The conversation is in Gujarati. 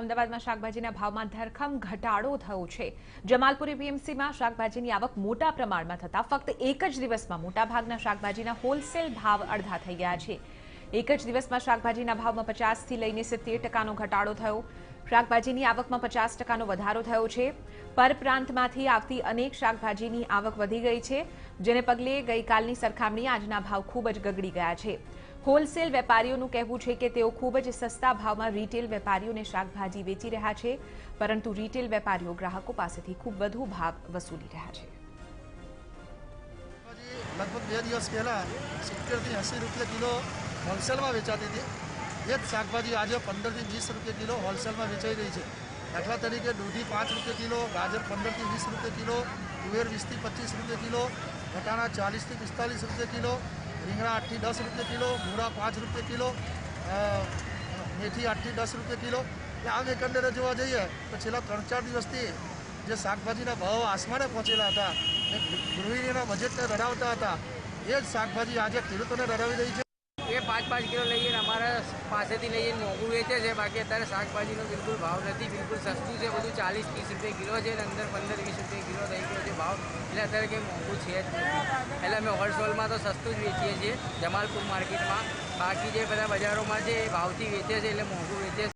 અમદાવાદમાં શાકભાજીના ભાવમાં ધરખમ ઘટાડો થયો છે। જમાલપુર એપીએમસીમાં શાકભાજીની આવક મોટા પ્રમાણમાં થતા ફક્ત એક જ દિવસમાં મોટાભાગના શાકભાજીના હોલસેલ ભાવ અડધા થઈ ગયા છે। એક જ દિવસમાં શાકભાજીના ભાવમાં 50 થી લઈને 70% ઘટાડો થયો। શાકભાજીની આવકમાં 50% વધારો થયો છે। પરપ્રાંતમાંથી આવતી અનેક શાકભાજીની આવક વધી ગઈ છે, જેને પગલે ગઈકાલની સરખામણીએ આજના ભાવ ખૂબ જ ગગડી ગયા છે। હોલસેલ વેપારીઓનું કહેવું છે કે તેઓ ખૂબ જ સસ્તા ભાવમાં રીટેલ વેપારીઓને શાકભાજી વેચી રહ્યા છે, પરંતુ રીટેલ વેપારીઓ ગ્રાહકો પાસેથી ખૂબ વધુ ભાવ વસૂલી રહ્યા છે। लगभग 2 દિવસ પહેલા 70 થી 80 રૂપિયા કિલો હોલસેલમાં વેચાતી હતી। એ જ શાકભાજી આજે 15 થી 20 રૂપિયા કિલો હોલસેલમાં વેચાઈ રહી છે। દાખલા તરીકે દૂધી 5 રૂપિયા કિલો, ગાજર 15 થી 20 રૂપિયા કિલો, તુવેર 20 થી 25 રૂપિયા કિલો, વટાણા 40 થી 45 રૂપિયા કિલો, રીંગણા 8 થી 10 રૂપિયા કિલો, મૂળા 5 રૂપિયા કિલો, મેથી 8 થી 10 રૂપિયા કિલો। એટલે આમ એકંદરે જોવા જઈએ તો છેલ્લા 3-4 દિવસથી જે શાકભાજીના ભાવ આસમાને પહોંચેલા હતા ને ગૃહિણીના બજેટને રડાવતા હતા, એ જ શાકભાજી આજે ખેડૂતોને રડાવી રહી છે। એ 5-5 કિલો લઈએ ને અમારા પાસેથી લઈએ મોંઘું વેચે છે। બાકી અત્યારે શાકભાજીનો બિલકુલ ભાવ નથી, બિલકુલ સસ્તું છે, બધું 40-30 રૂપિયા કિલો છે ને અંદર 15-20 રૂપિયા કિલો થઈ ગયો છે ભાવ। એટલે અત્યારે કંઈ મોંઘું છે જ નથી। એટલે અમે હોલસેલમાં તો સસ્તું જ વેચીએ છીએ જમાલપુર માર્કેટમાં, બાકી જે બધા બજારોમાં છે એ ભાવથી વેચે છે એટલે મોંઘું વેચે છે।